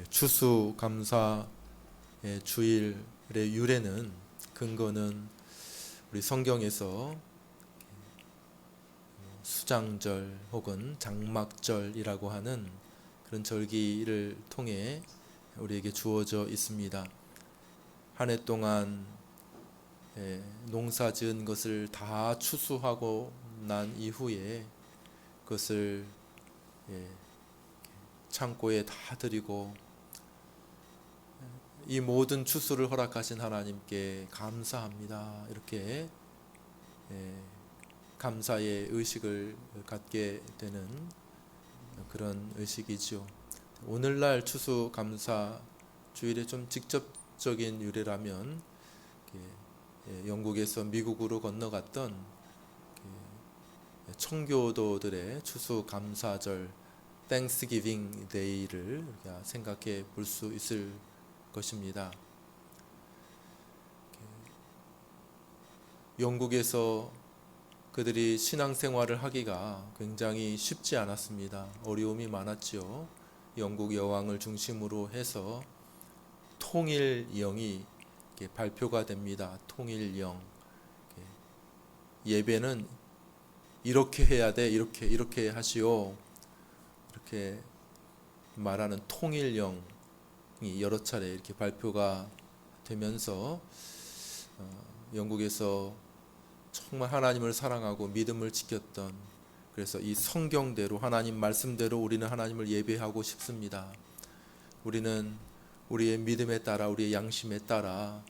추수감사 주일의 유래는 근거는 우리 성경에서 수장절 혹은 장막절이라고 하는 그런 절기를 통해 우리에게 주어져 있습니다. 한 해 동안 농사 지은 것을 다 추수하고 난 이후에 그것을 창고에 다 드리고 이 모든 추수를 허락하신 하나님께 감사합니다. 이렇게 감사의 의식을 갖게 되는 그런 의식이죠. 오늘날 추수감사 주일에 좀 직접적인 유래라면 영국에서 미국으로 건너갔던 청교도들의 추수감사절 Thanksgiving Day를 생각해 볼 수 있을 것입니다. 영국에서 그들이 신앙생활을 하기가 굉장히 쉽지 않았습니다. 어려움이 많았지요. 영국 여왕을 중심으로 해서 통일령이 발표가 됩니다. 통일령. 예배는 이렇게 해야 돼. 이렇게 하시오. 이렇게 말하는 통일령이 여러 차례 이렇게 발표가 되면서 영국에서 정말 하나님을 사랑하고 믿음을 지켰던, 그래서 이 성경대로 하나님 말씀대로 우리는 하나님을 예배하고 싶습니다. 우리는 우리의 믿음에 따라 우리의 양심에 따라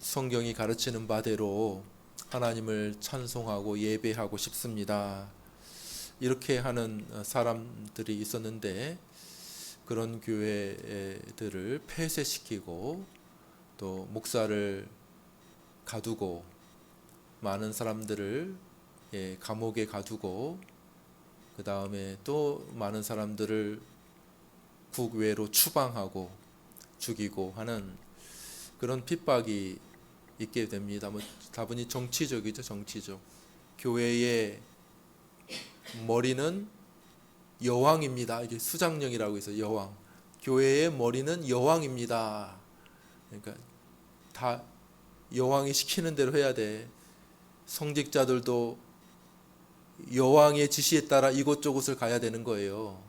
성경이 가르치는 바대로 하나님을 찬송하고 예배하고 싶습니다. 이렇게 하는 사람들이 있었는데 그런 교회들을 폐쇄시키고 또 목사를 가두고 많은 사람들을 감옥에 가두고 그 다음에 또 많은 사람들을 국외로 추방하고 죽이고 하는 그런 핍박이 있게 됩니다. 다분히 정치적이죠. 정치적. 교회의 머리는 여왕입니다. 이게 수장령이라고 해서 여왕. 교회의 머리는 여왕입니다. 그러니까 다 여왕이 시키는 대로 해야 돼. 성직자들도 여왕의 지시에 따라 이곳저곳을 가야 되는 거예요.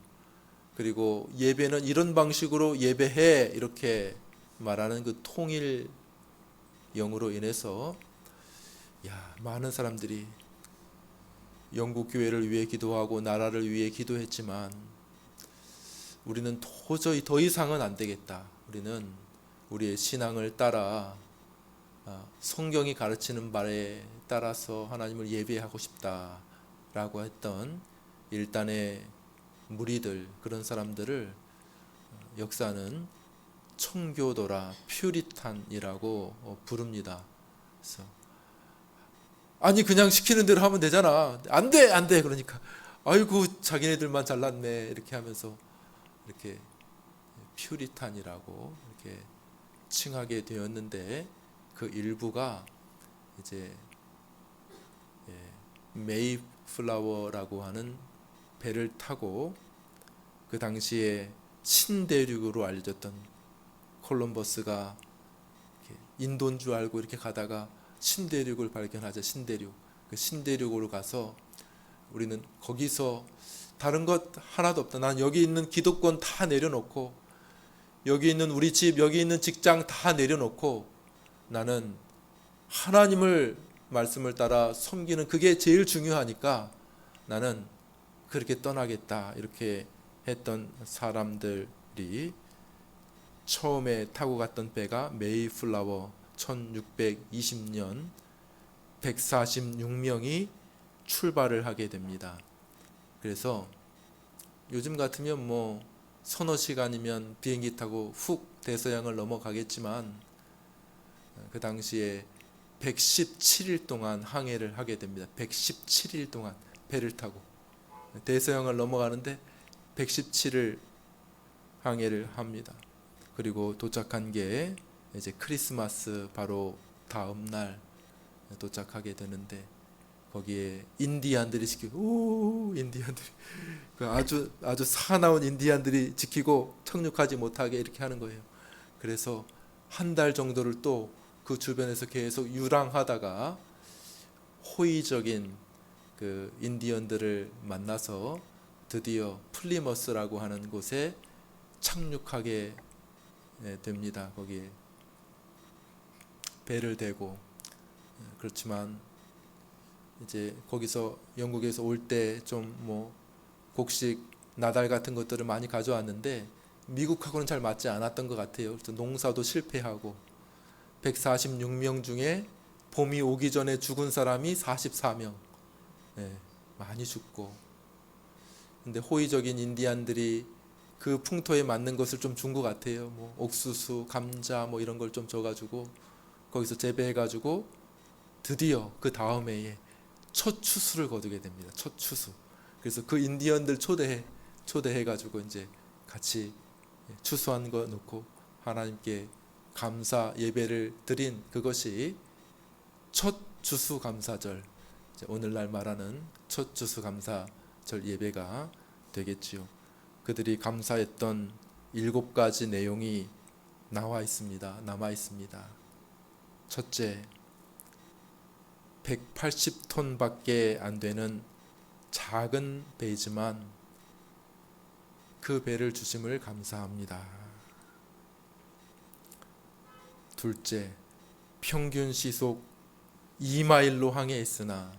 그리고 예배는 이런 방식으로 예배해 이렇게 말하는 그 통일령으로 인해서 많은 사람들이 영국 교회를 위해 기도하고 나라를 위해 기도했지만 우리는 도저히 더 이상은 안 되겠다. 우리는 우리의 신앙을 따라 성경이 가르치는 바에 따라서 하나님을 예배하고 싶다라고 했던 일단의 무리들, 그런 사람들을 역사는 청교도라 퓨리탄이라고 부릅니다. 그래서 아니 그냥 시키는 대로 하면 되잖아. 안 돼. 그러니까 아이고 자기네들만 잘났네 이렇게 하면서 이렇게 퓨리탄이라고 이렇게 칭하게 되었는데 그 일부가 이제 메이플라워라고 하는 배를 타고 그 당시에 신대륙으로 알려졌던 콜럼버스가 인도인 줄 알고 이렇게 가다가 신대륙을 발견하자. 신대륙. 그 신대륙으로 가서 우리는 거기서 다른 것 하나도 없다. 난 여기 있는 기득권 다 내려놓고 여기 있는 우리 집, 여기 있는 직장 다 내려놓고 나는 하나님을 말씀을 따라 섬기는 그게 제일 중요하니까 나는 그렇게 떠나겠다. 이렇게 했던 사람들이 처음에 타고 갔던 배가 메이플라워 1620년 146명이 출발을 하게 됩니다. 그래서 요즘 같으면 서너 시간이면 비행기 타고 훅 대서양을 넘어가겠지만 그 당시에 117일 동안 항해를 하게 됩니다. 117일 동안 배를 타고 대서양을 넘어가는데 117일 항해를 합니다. 그리고 도착한 게 이제 크리스마스 바로 다음 날 도착하게 되는데 거기에 인디안들이 지키고 인디안들이 그 아주 사나운 인디안들이 지키고 착륙하지 못하게 이렇게 하는 거예요. 그래서 한 달 정도를 또 그 주변에서 계속 유랑하다가 호의적인 그 인디언들을 만나서 드디어 플리머스라고 하는 곳에 착륙하게 됩니다. 거기에 배를 대고. 그렇지만 이제 거기서 영국에서 올 때 좀 뭐 곡식 나달 같은 것들을 많이 가져왔는데 미국하고는 잘 맞지 않았던 것 같아요. 그래서 농사도 실패하고 146명 중에 봄이 오기 전에 죽은 사람이 44명. 많이 죽고. 근데 호의적인 인디안들이 그 풍토에 맞는 것을 좀 준 것 같아요. 뭐 옥수수, 감자 뭐 이런 걸 좀 줘가지고 거기서 재배해가지고 드디어 그 다음 해에 첫 추수를 거두게 됩니다. 첫 추수. 그래서 그 인디언들 초대해가지고 이제 같이 추수한 거 놓고 하나님께 감사 예배를 드린 그것이 첫 추수 감사절. 오늘날 말하는 첫 추수 감사절 예배가 되겠지요. 그들이 감사했던 7가지 내용이 남아 있습니다. 첫째, 180톤밖에 안 되는 작은 배이지만 그 배를 주심을 감사합니다. 둘째, 평균 시속 2마일로 항해했으나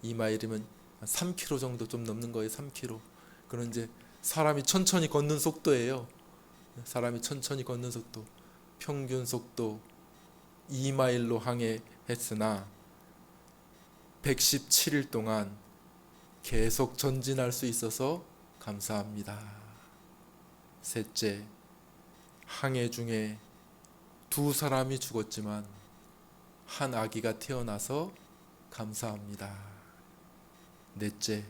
2마일이면 3km 정도 좀 넘는 거예요. 3km. 그런 이제 사람이 천천히 걷는 속도예요. 사람이 천천히 걷는 속도. 평균 속도 2마일로 항해했으나 117일 동안 계속 전진할 수 있어서 감사합니다. 셋째, 항해 중에 2사람이 죽었지만 한 아기가 태어나서 감사합니다. 넷째,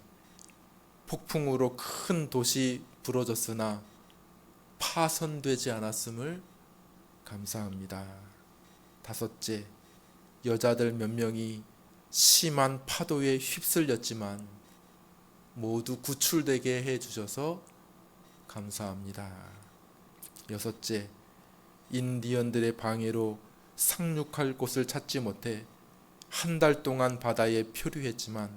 폭풍으로 큰 도시 부러졌으나 파손되지 않았음을 감사합니다. 다섯째, 여자들 몇 명이 심한 파도에 휩쓸렸지만 모두 구출되게 해주셔서 감사합니다. 여섯째, 인디언들의 방해로 상륙할 곳을 찾지 못해 한 달 동안 바다에 표류했지만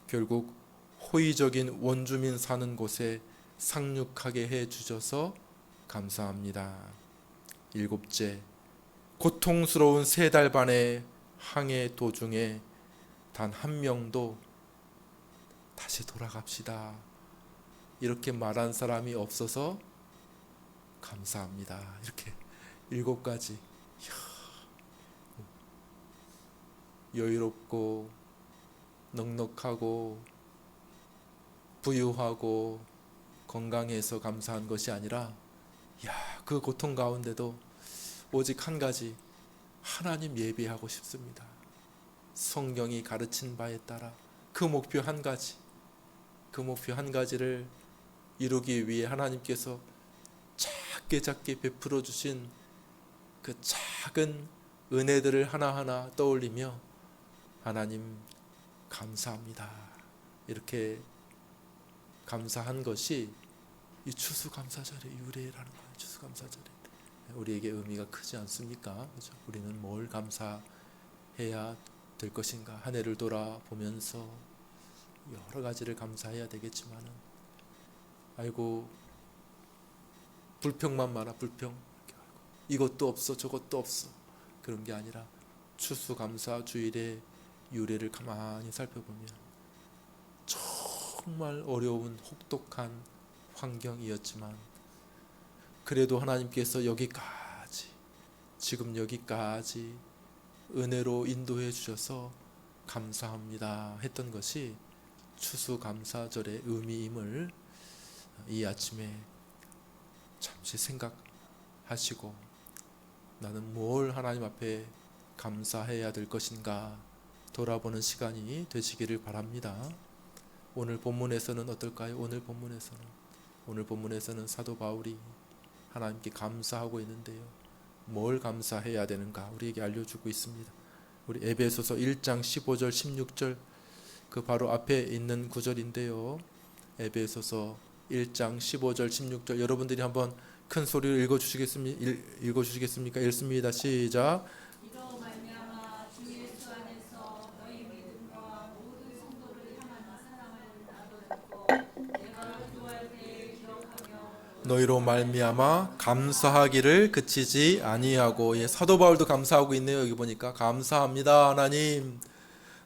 결국 호의적인 원주민 사는 곳에 상륙하게 해주셔서 감사합니다. 일곱째, 고통스러운 3달 반의 항해 도중에 단 한 명도 다시 돌아갑시다 이렇게 말한 사람이 없어서 감사합니다. 이렇게 7가지 여유롭고 넉넉하고 부유하고 건강해서 감사한 것이 아니라 그 고통 가운데도 오직 한 가지, 하나님 예배하고 싶습니다. 성경이 가르친 바에 따라 그 목표 한 가지를 이루기 위해 하나님께서 작게 베풀어 주신 그 작은 은혜들을 하나하나 떠올리며 하나님 감사합니다. 이렇게 감사한 것이 이 추수감사절의 유래라는 거예요. 추수감사절이 우리에게 의미가 크지 않습니까? 그렇죠? 우리는 뭘 감사해야 될 것인가? 한 해를 돌아보면서 여러 가지를 감사해야 되겠지만은 아이고 불평만 많아. 불평. 이것도 없어 저것도 없어. 그런 게 아니라 추수감사 주일의 유래를 가만히 살펴보면 정말 어려운 혹독한 환경이었지만 그래도 하나님께서 지금 여기까지 은혜로 인도해 주셔서 감사합니다 했던 것이 추수감사절의 의미임을 이 아침에 잠시 생각하시고 나는 뭘 하나님 앞에 감사해야 될 것인가 돌아보는 시간이 되시기를 바랍니다. 오늘 본문에서는 어떨까요? 오늘 본문에서는 사도 바울이 하나님께 감사하고 있는데요. 뭘 감사해야 되는가 우리에게 알려주고 있습니다. 우리 에베소서 1장 15절 16절 그 바로 앞에 있는 구절인데요. 에베소서 1장 15절 16절 여러분들이 한번 큰 소리로 읽어주시겠습니까? 읽습니다. 시작. 이로 말미암아 주 예수 안에서 너희 믿음과 모든 성도를 향한 사랑을 나도 듣고 내가 기도할 때에 기억하며 너희로 말미암아 감사하기를 그치지 아니하고. 예, 사도 바울도 감사하고 있네요. 여기 보니까 감사합니다 하나님.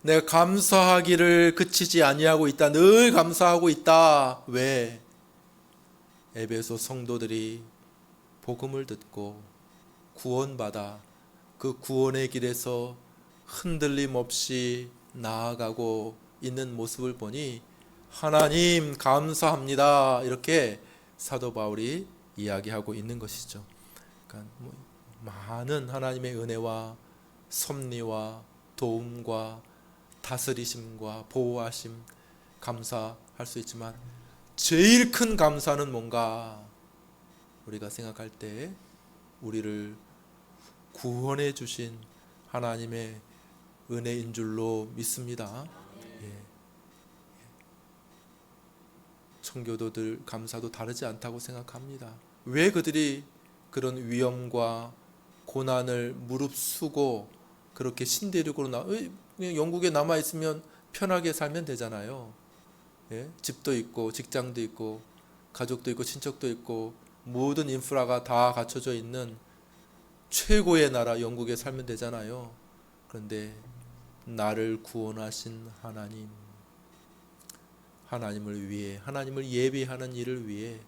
내가 감사하기를 그치지 아니하고 있다. 늘 감사하고 있다. 왜? 에베소 성도들이 복음을 듣고 구원받아 그 구원의 길에서 흔들림 없이 나아가고 있는 모습을 보니 하나님 감사합니다. 이렇게 사도 바울이 이야기하고 있는 것이죠. 그러니까 많은 하나님의 은혜와 섭리와 도움과 다스리심과 보호하심 감사할 수 있지만 제일 큰 감사는 뭔가 우리가 생각할 때 우리를 구원해 주신 하나님의 은혜인 줄로 믿습니다. 예. 청교도들 감사도 다르지 않다고 생각합니다. 왜 그들이 그런 위험과 고난을 무릅쓰고 그렇게 신대륙으로 그냥 영국에 남아 있으면 편하게 살면 되잖아요. 예? 집도 있고 직장도 있고 가족도 있고 친척도 있고 모든 인프라가 다 갖춰져 있는 최고의 나라 영국에 살면 되잖아요. 그런데 나를 구원하신 하나님을 위해, 하나님을 예배하는 일을 위해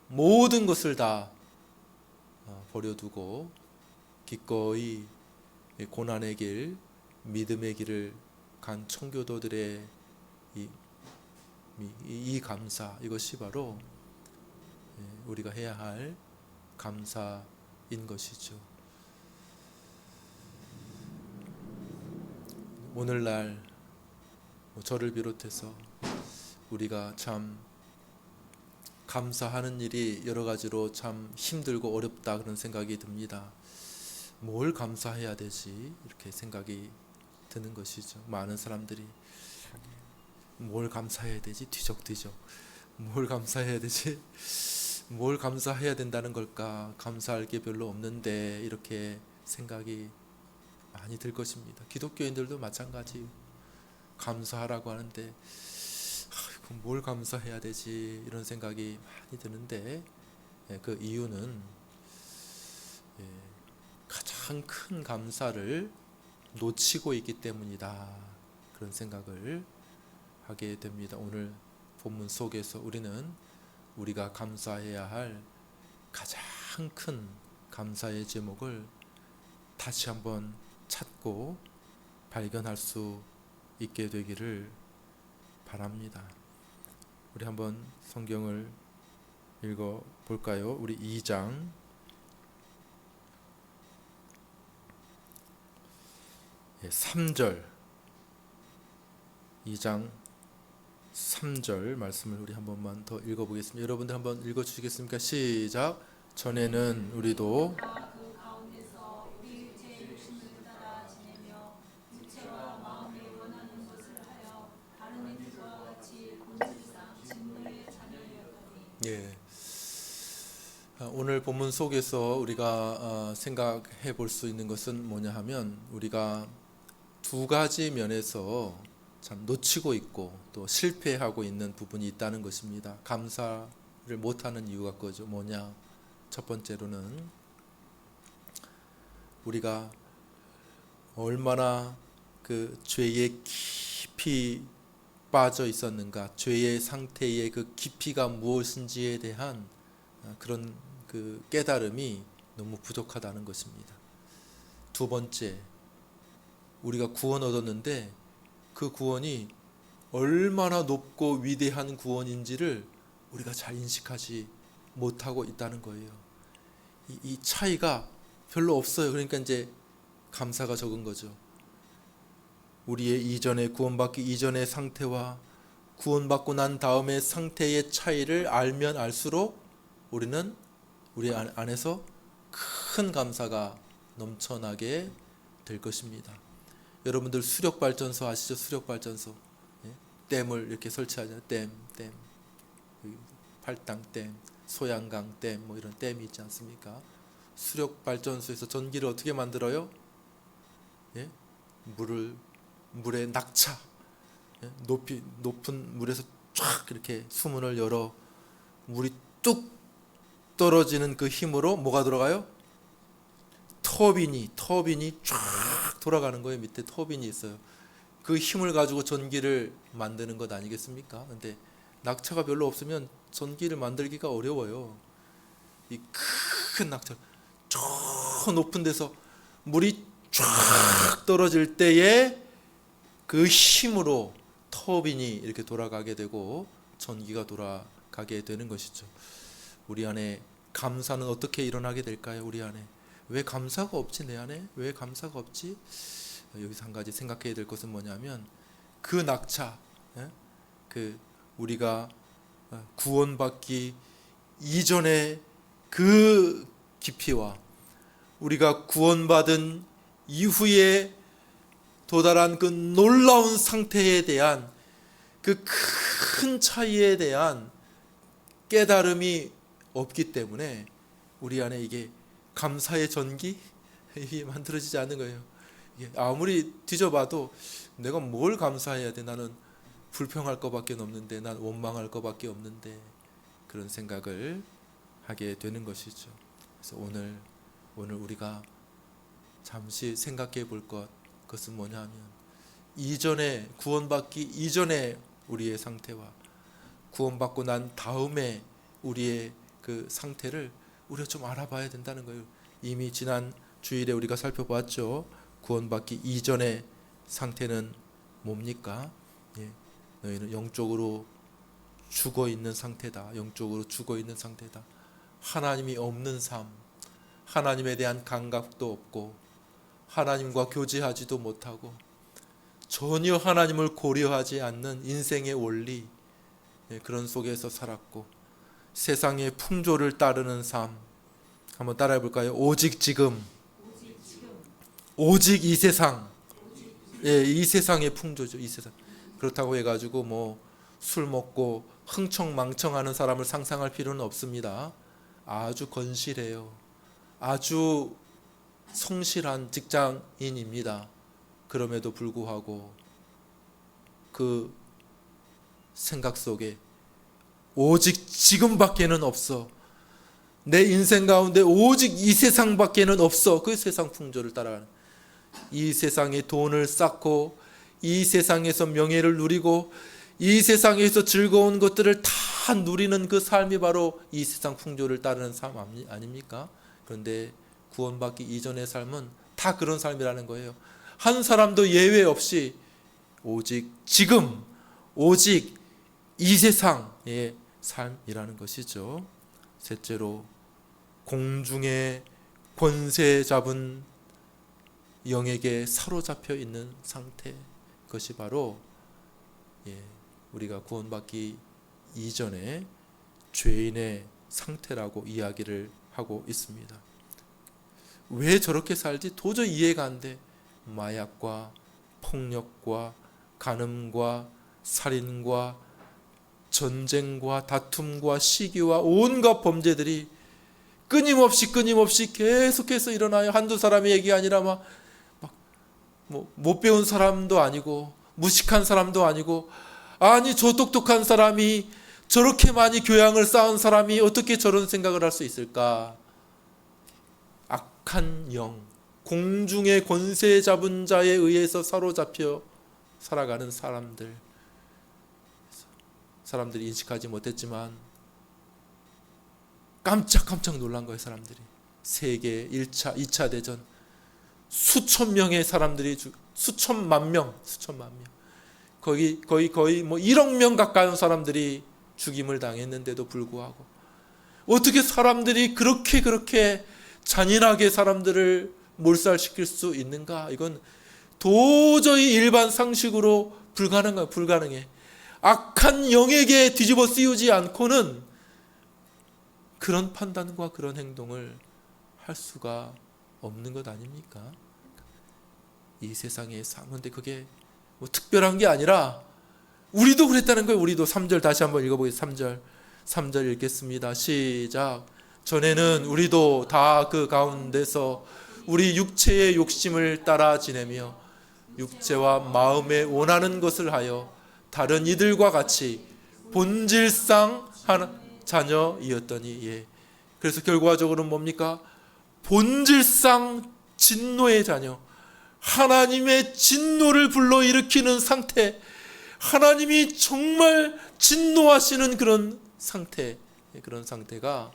모든 것을 다 버려두고 기꺼이 고난의 길, 믿음의 길을 간 청교도들의 이 감사, 이것이 바로 우리가 해야 할 감사인 것이죠. 오늘날 저를 비롯해서 우리가 참 감사하는 일이 여러 가지로 참 힘들고 어렵다 그런 생각이 듭니다. 뭘 감사해야 되지? 이렇게 생각이 드는 것이죠. 많은 사람들이 뭘 감사해야 되지? 뒤적뒤적. 뭘 감사해야 되지? 뭘 감사해야 된다는 걸까? 감사할 게 별로 없는데 이렇게 생각이 많이 들 것입니다. 기독교인들도 마찬가지. 감사하라고 하는데 뭘 감사해야 되지? 이런 생각이 많이 드는데 그 이유는 가장 큰 감사를 놓치고 있기 때문이다. 그런 생각을 하게 됩니다. 오늘 본문 속에서 우리는 우리가 감사해야 할 가장 큰 감사의 제목을 다시 한번 찾고 발견할 수 있게 되기를 바랍니다. 우리 한번 성경을 읽어 볼까요? 우리 2장 3절 2장 3절 말씀을 우리 한 번만 더 읽어보겠습니다. 여러분들 한번 읽어주시겠습니까? 시작. 전에는 우리도 그 가운데서 우리 제 육신을 따라 지내며 육체와 마음이 원하는 것을 하여 다른 이들과 같이 본질상 진노의 자녀였더니. 예. 오늘 본문 속에서 우리가 생각해 볼 수 있는 것은 뭐냐 하면 우리가 두 가지 면에서 참 놓치고 있고 또 실패하고 있는 부분이 있다는 것입니다. 감사를 못하는 이유가 그거죠. 뭐냐? 첫 번째로는 우리가 얼마나 그 죄에 깊이 빠져 있었는가, 죄의 상태의 그 깊이가 무엇인지에 대한 그런 그 깨달음이 너무 부족하다는 것입니다. 두 번째, 우리가 구원 얻었는데 그 구원이 얼마나 높고 위대한 구원인지를 우리가 잘 인식하지 못하고 있다는 거예요. 이 차이가 별로 없어요. 그러니까 이제 감사가 적은 거죠. 우리의 이전에 구원받기 이전의 상태와 구원받고 난 다음의 상태의 차이를 알면 알수록 우리는 우리 안에서 큰 감사가 넘쳐나게 될 것입니다. 여러분들 수력발전소 아시죠? 수력발전소. 예? 댐을 이렇게 설치하잖아요. 댐. 팔당 댐. 소양강 댐 뭐 이런 댐이 있지 않습니까? 수력 발전소에서 전기를 어떻게 만들어요? 예? 물에 낙차, 예? 높은 물에서 쫙 이렇게 수문을 열어 물이 뚝 떨어지는 그 힘으로 뭐가 돌아가요? 터빈이 쫙 돌아가는 거예요. 밑에 터빈이 있어요. 그 힘을 가지고 전기를 만드는 것 아니겠습니까? 근데 낙차가 별로 없으면 전기를 만들기가 어려워요. 이 큰 낙차, 저 높은 데서 물이 쫙 떨어질 때에 그 힘으로 터빈이 이렇게 돌아가게 되고 전기가 돌아가게 되는 것이죠. 우리 안에 감사는 어떻게 일어나게 될까요? 우리 안에 왜 감사가 없지? 내 안에 왜 감사가 없지? 여기서 한 가지 생각해야 될 것은 뭐냐면 그 낙차, 그 우리가 구원받기 이전의 그 깊이와 우리가 구원받은 이후에 도달한 그 놀라운 상태에 대한 그 큰 차이에 대한 깨달음이 없기 때문에 우리 안에 이게 감사의 전기 이게 만들어지지 않는 거예요. 이게 아무리 뒤져봐도 내가 뭘 감사해야 돼? 나는 불평할 것밖에 없는데, 난 원망할 것밖에 없는데, 그런 생각을 하게 되는 것이죠. 그래서 오늘 우리가 잠시 생각해 볼 것은 뭐냐면 이전에 구원받기 이전에 우리의 상태와 구원받고 난 다음에 우리의 그 상태를 우리가 좀 알아봐야 된다는 거예요. 이미 지난 주일에 우리가 살펴봤죠. 구원받기 이전의 상태는 뭡니까? 예, 너희는 영적으로 죽어 있는 상태다. 영적으로 죽어 있는 상태다. 하나님이 없는 삶, 하나님에 대한 감각도 없고 하나님과 교제하지도 못하고 전혀 하나님을 고려하지 않는 인생의 원리, 그런 속에서 살았고 세상의 풍조를 따르는 삶, 한번 따라해 볼까요? 오직 지금, 오직 이 세상, 이 세상의 풍조죠. 이 세상. 그렇다고 해가지고 뭐 술 먹고 흥청망청하는 사람을 상상할 필요는 없습니다. 아주 건실해요. 아주 성실한 직장인입니다. 그럼에도 불구하고 그 생각 속에 오직 지금밖에는 없어. 내 인생 가운데 오직 이 세상밖에는 없어. 그 세상 풍조를 따라가는, 이 세상에 돈을 쌓고 이 세상에서 명예를 누리고 이 세상에서 즐거운 것들을 다 누리는 그 삶이 바로 이 세상 풍조를 따르는 삶 아닙니까? 그런데 구원받기 이전의 삶은 다 그런 삶이라는 거예요. 한 사람도 예외 없이 오직 지금, 오직 이 세상의 삶이라는 것이죠. 셋째로 공중의 권세 잡은 영에게 사로잡혀 있는 상태, 그것이 바로 우리가 구원받기 이전에 죄인의 상태라고 이야기를 하고 있습니다. 왜 저렇게 살지? 도저히 이해가 안 돼. 마약과 폭력과 간음과 살인과 전쟁과 다툼과 시기와 온갖 범죄들이 끊임없이 계속해서 일어나요. 한두 사람의 얘기 아니라 못 배운 사람도 아니고 무식한 사람도 아니고, 아니 저 똑똑한 사람이, 저렇게 많이 교양을 쌓은 사람이 어떻게 저런 생각을 할 수 있을까? 악한 영, 공중의 권세 잡은 자에 의해서 사로잡혀 살아가는 사람들이 인식하지 못했지만 깜짝 놀란 거예요. 사람들이 세계 1차, 2차 대전 수천 명의 사람들이 수천만 명 거의 뭐 1억 명 가까운 사람들이 죽임을 당했는데도 불구하고 어떻게 사람들이 그렇게 잔인하게 사람들을 몰살시킬 수 있는가? 이건 도저히 일반 상식으로 불가능해. 악한 영에게 뒤집어 씌우지 않고는 그런 판단과 그런 행동을 할 수가 없는 것 아닙니까? 이 세상에 사는데 그게 뭐 특별한 게 아니라 우리도 그랬다는 거예요. 우리도 3절 다시 한번 읽어보겠습니다. 3절 읽겠습니다. 시작. 전에는 우리도 다 그 가운데서 우리 육체의 욕심을 따라 지내며 육체와 마음에 원하는 것을 하여 다른 이들과 같이 본질상 자녀이었더니, 예. 그래서 결과적으로 뭡니까? 본질상 진노의 자녀, 하나님의 진노를 불러일으키는 상태, 하나님이 정말 진노하시는 그런 상태, 그런 상태가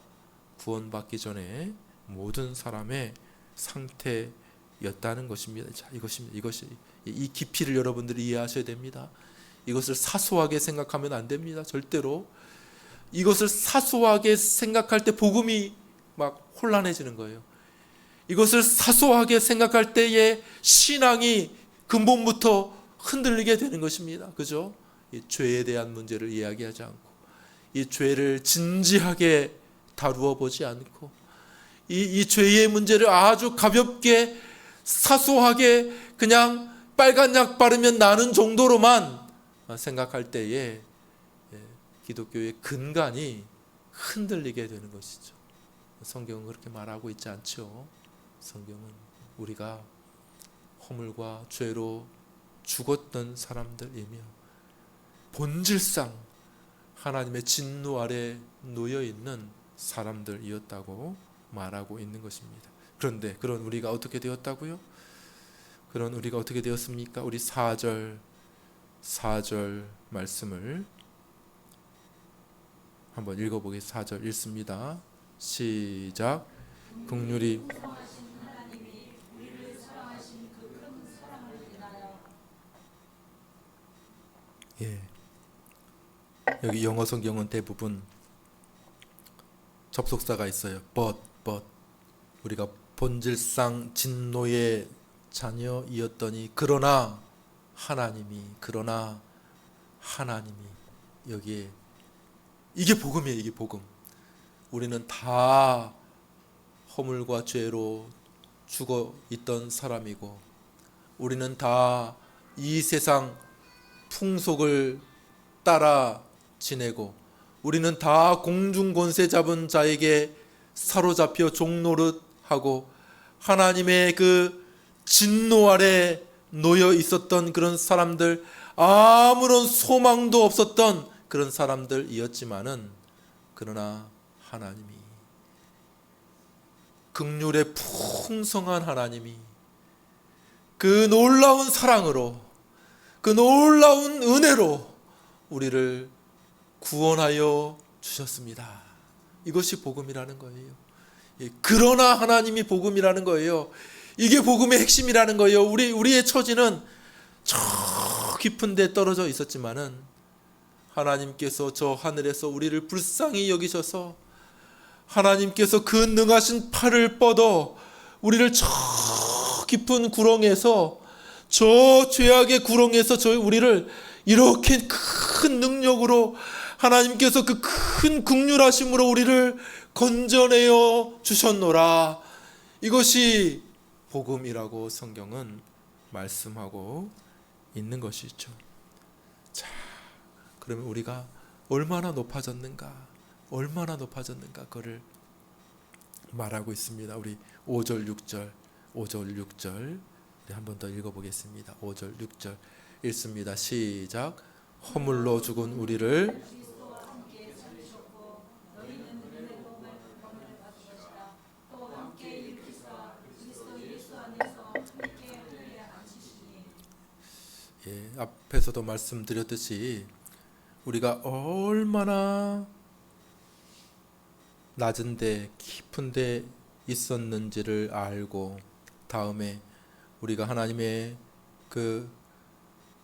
구원받기 전에 모든 사람의 상태였다는 것입니다. 자, 이것이 이 깊이를 여러분들이 이해하셔야 됩니다. 이것을 사소하게 생각하면 안 됩니다. 절대로. 이것을 사소하게 생각할 때 복음이 막 혼란해지는 거예요. 이것을 사소하게 생각할 때의 신앙이 근본부터 흔들리게 되는 것입니다. 그죠? 이 죄에 대한 문제를 이야기하지 않고, 이 죄를 진지하게 다루어 보지 않고, 이 죄의 문제를 아주 가볍게 사소하게 그냥 빨간 약 바르면 나는 정도로만 생각할 때에 기독교의 근간이 흔들리게 되는 것이죠. 성경은 그렇게 말하고 있지 않죠. 성경은 우리가 허물과 죄로 죽었던 사람들이며 본질상 하나님의 진노 아래 놓여 있는 사람들이었다고 말하고 있는 것입니다. 그런데 그런 우리가 어떻게 되었다고요? 그런 우리가 어떻게 되었습니까? 우리 4절 말씀을 한번 읽어보겠습니다. 4절 읽습니다. 시작. 긍휼이 예. 여기 영어 성경은 대부분 접속사가 있어요. but 우리가 본질상 진노의 자녀이었더니 그러나 하나님이 여기에 이게 복음이에요. 이게 복음. 우리는 다 허물과 죄로 죽어 있던 사람이고, 우리는 다 이 세상 풍속을 따라 지내고, 우리는 다 공중 권세 잡은 자에게 사로잡혀 종노릇하고 하나님의 그 진노 아래 놓여 있었던 그런 사람들, 아무런 소망도 없었던 그런 사람들이었지만은, 그러나 하나님이, 긍휼의 풍성한 하나님이 그 놀라운 사랑으로, 그 놀라운 은혜로 우리를 구원하여 주셨습니다. 이것이 복음이라는 거예요. 그러나 하나님이 복음이라는 거예요. 이게 복음의 핵심이라는 거예요. 우리의 처지는 저 깊은 데 떨어져 있었지만은 하나님께서 저 하늘에서 우리를 불쌍히 여기셔서 하나님께서 그 능하신 팔을 뻗어 우리를 저 깊은 구렁에서, 저 죄악의 구렁에서 우리를 이렇게 큰 능력으로 하나님께서 그 큰 긍휼하심으로 우리를 건져내어 주셨노라. 이것이 복음이라고 성경은 말씀하고 있는 것이죠. 자, 그러면 우리가 얼마나 높아졌는가 그거를 말하고 있습니다. 우리 5절 6절 한 번 더 읽어보겠습니다. 5절 6절 읽습니다. 시작. 허물로 죽은 우리를 앞에서도 말씀드렸듯이 우리가 얼마나 낮은데 깊은데 있었는지를 알고, 다음에 우리가 하나님의 그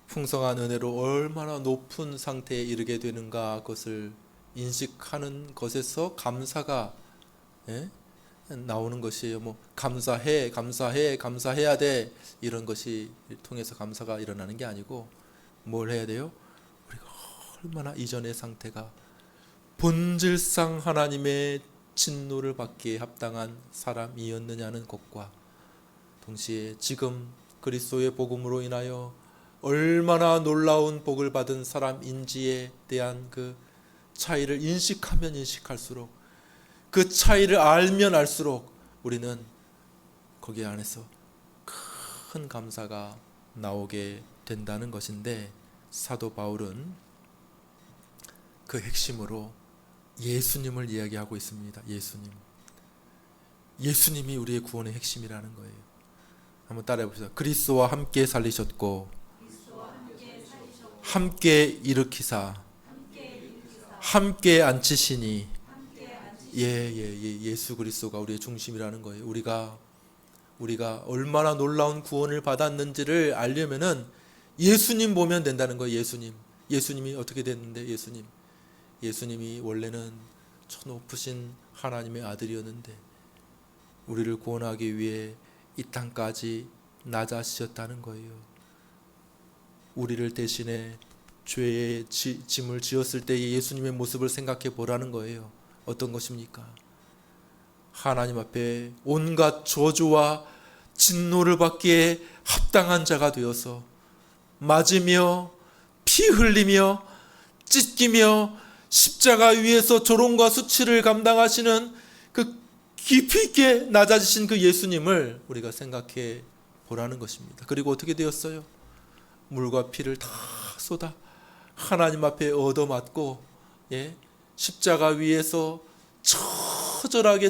풍성한 은혜로 얼마나 높은 상태에 이르게 되는가, 그것을 인식하는 것에서 감사가 나오는 것이에요. 뭐 감사해야 돼, 이런 것이 통해서 감사가 일어나는 게 아니고, 뭘 해야 돼요? 우리가 얼마나 이전의 상태가 본질상 하나님의 진노를 받기에 합당한 사람이었느냐는 것과 동시에 지금 그리스도의 복음으로 인하여 얼마나 놀라운 복을 받은 사람인지에 대한 그 차이를 인식하면 인식할수록, 그 차이를 알면 알수록 우리는 거기 안에서 큰 감사가 나오게 된다는 것인데, 사도 바울은 그 핵심으로 예수님을 이야기하고 있습니다. 예수님이 우리의 구원의 핵심이라는 거예요. 한번 따라해 봅시다. 그리스도와 함께 살리셨고 함께 일으키사 함께 앉히시니, 예수 그리스도가 우리의 중심이라는 거예요. 우리가 얼마나 놀라운 구원을 받았는지를 알려면은 예수님 보면 된다는 거예요. 예수님이 어떻게 됐는데, 예수님이 원래는 저 높으신 하나님의 아들이었는데 우리를 구원하기 위해 이 땅까지 낮아지셨다는 거예요. 우리를 대신해 죄의 짐을 지었을 때의 예수님의 모습을 생각해 보라는 거예요. 어떤 것입니까? 하나님 앞에 온갖 저주와 진노를 받기에 합당한 자가 되어서 맞으며 피 흘리며 찢기며 십자가 위에서 조롱과 수치를 감당하시는 그 깊이 있게 낮아지신 그 예수님을 우리가 생각해 보라는 것입니다. 그리고 어떻게 되었어요? 물과 피를 다 쏟아 하나님 앞에 얻어맞고, 십자가 위에서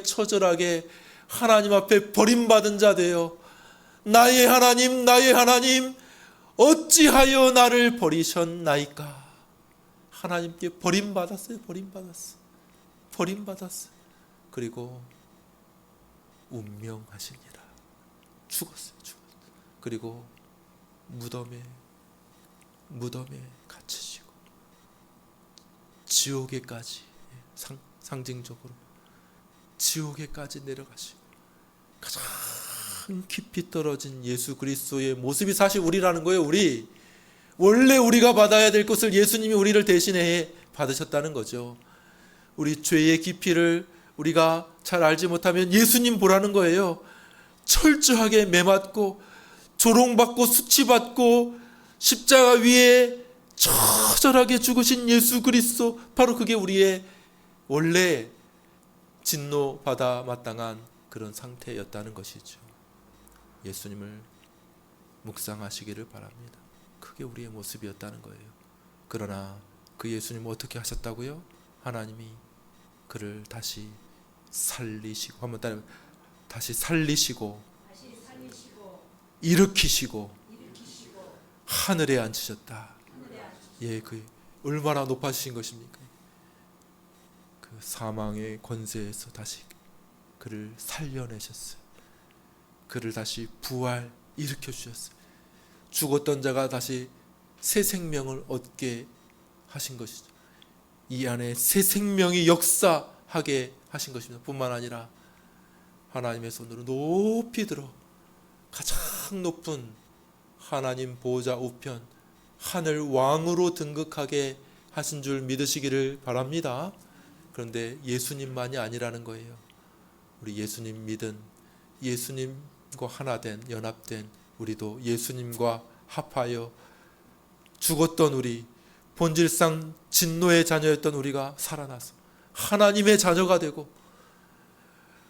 처절하게 하나님 앞에 버림받은 자 되어 나의 하나님 어찌하여 나를 버리셨나이까. 하나님께 버림받았어요. 그리고 운명하시니라. 죽었어요. 그리고 무덤에 갇히시고 지옥에까지, 상징적으로 지옥에까지 내려가시고, 가장 깊이 떨어진 예수 그리스도의 모습이 사실 우리라는 거예요. 원래 우리가 받아야 될 것을 예수님이 우리를 대신해 받으셨다는 거죠. 우리 죄의 깊이를 우리가 잘 알지 못하면 예수님 보라는 거예요. 철저하게 매맞고 조롱받고 수치받고 십자가 위에 처절하게 죽으신 예수 그리스도, 바로 그게 우리의 원래 진노받아 마땅한 그런 상태였다는 것이죠. 예수님을 묵상하시기를 바랍니다. 그게 우리의 모습이었다는 거예요. 그러나 그 예수님은 어떻게 하셨다고요? 하나님이 그를 다시 살리시고, 한번 따라, 다시 살리시고 일으키시고 하늘에 앉히셨다. 그 얼마나 높아지신 것입니까? 그 사망의 권세에서 다시 그를 살려내셨어요. 그를 다시 부활 일으켜 주셨어요. 죽었던 자가 다시 새 생명을 얻게 하신 것이죠. 이 안에 새 생명이 역사하게 하신 것입니다. 뿐만 아니라 하나님의 손으로 높이 들어 가장 높은 하나님 보좌 우편 하늘 왕으로 등극하게 하신 줄 믿으시기를 바랍니다. 그런데 예수님만이 아니라는 거예요. 우리 예수님 믿은, 예수님과 하나 된, 연합된 우리도 예수님과 합하여 죽었던 우리, 본질상 진노의 자녀였던 우리가 살아나서 하나님의 자녀가 되고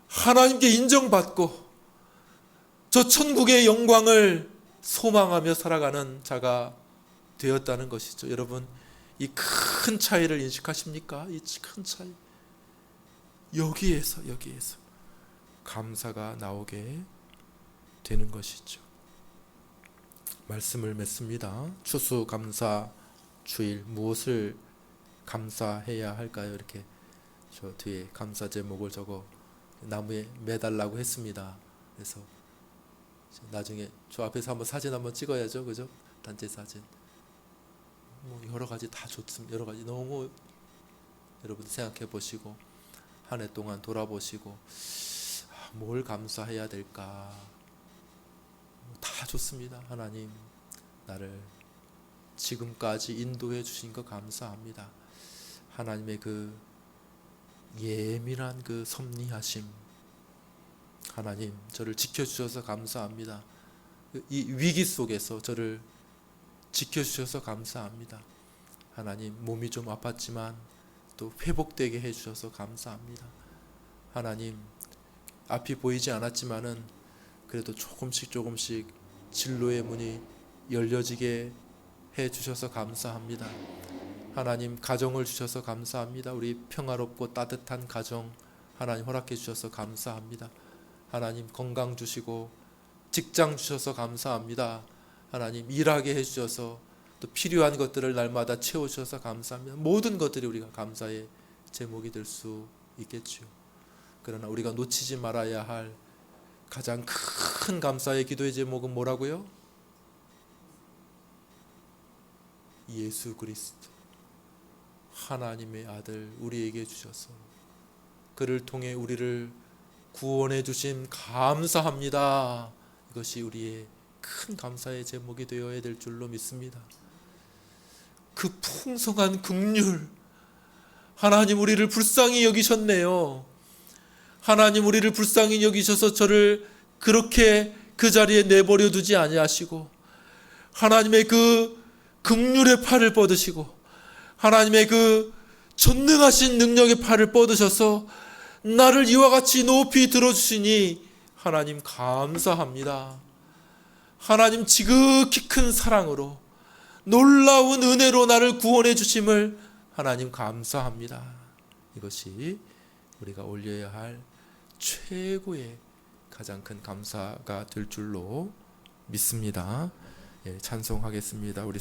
하나님께 인정받고 저 천국의 영광을 소망하며 살아가는 자가 되었다는 것이죠. 여러분, 이 큰 차이를 인식하십니까? 이 큰 차이. 여기에서 감사가 나오게 되는 것이죠. 말씀을 맺습니다. 추수감사 주일, 무엇을 감사해야 할까요? 이렇게 저 뒤에 감사 제목을 적어 나무에 매달라고 했습니다. 그래서 나중에 저 앞에서 한번 사진 한번 찍어야죠, 그죠? 단체 사진. 뭐 여러 가지 다 좋습니다. 여러 가지 너무 여러분 생각해 보시고 한 해 동안 돌아보시고 뭘 감사해야 될까? 다 좋습니다. 하나님 나를 지금까지 인도해 주신 거 감사합니다. 하나님의 그 예민한 그 섭리하심, 하나님 저를 지켜주셔서 감사합니다. 이 위기 속에서 저를 지켜주셔서 감사합니다. 하나님 몸이 좀 아팠지만 또 회복되게 해주셔서 감사합니다. 하나님, 앞이 보이지 않았지만은 그래도 조금씩 진로의 문이 열려지게 해주셔서 감사합니다. 하나님, 가정을 주셔서 감사합니다. 우리 평화롭고 따뜻한 가정 하나님 허락해 주셔서 감사합니다. 하나님, 건강 주시고 직장 주셔서 감사합니다. 하나님, 일하게 해주셔서 또 필요한 것들을 날마다 채워주셔서 감사합니다. 모든 것들이 우리가 감사의 제목이 될 수 있겠지요. 그러나 우리가 놓치지 말아야 할 가장 큰 감사의 기도의 제목은 뭐라고요? 예수 그리스도, 하나님의 아들 우리에게 주셔서 그를 통해 우리를 구원해 주심 감사합니다. 이것이 우리의 큰 감사의 제목이 되어야 될 줄로 믿습니다. 그 풍성한 긍휼, 하나님 우리를 불쌍히 여기셨네요. 하나님 우리를 불쌍히 여기셔서 저를 그렇게 그 자리에 내버려 두지 아니하시고 하나님의 그 긍휼의 팔을 뻗으시고 하나님의 그 전능하신 능력의 팔을 뻗으셔서 나를 이와 같이 높이 들어주시니 하나님 감사합니다. 하나님 지극히 큰 사랑으로 놀라운 은혜로 나를 구원해 주심을 하나님 감사합니다. 이것이 우리가 올려야 할 최고의 가장 큰 감사가 될 줄로 믿습니다. 예, 찬송하겠습니다. 우리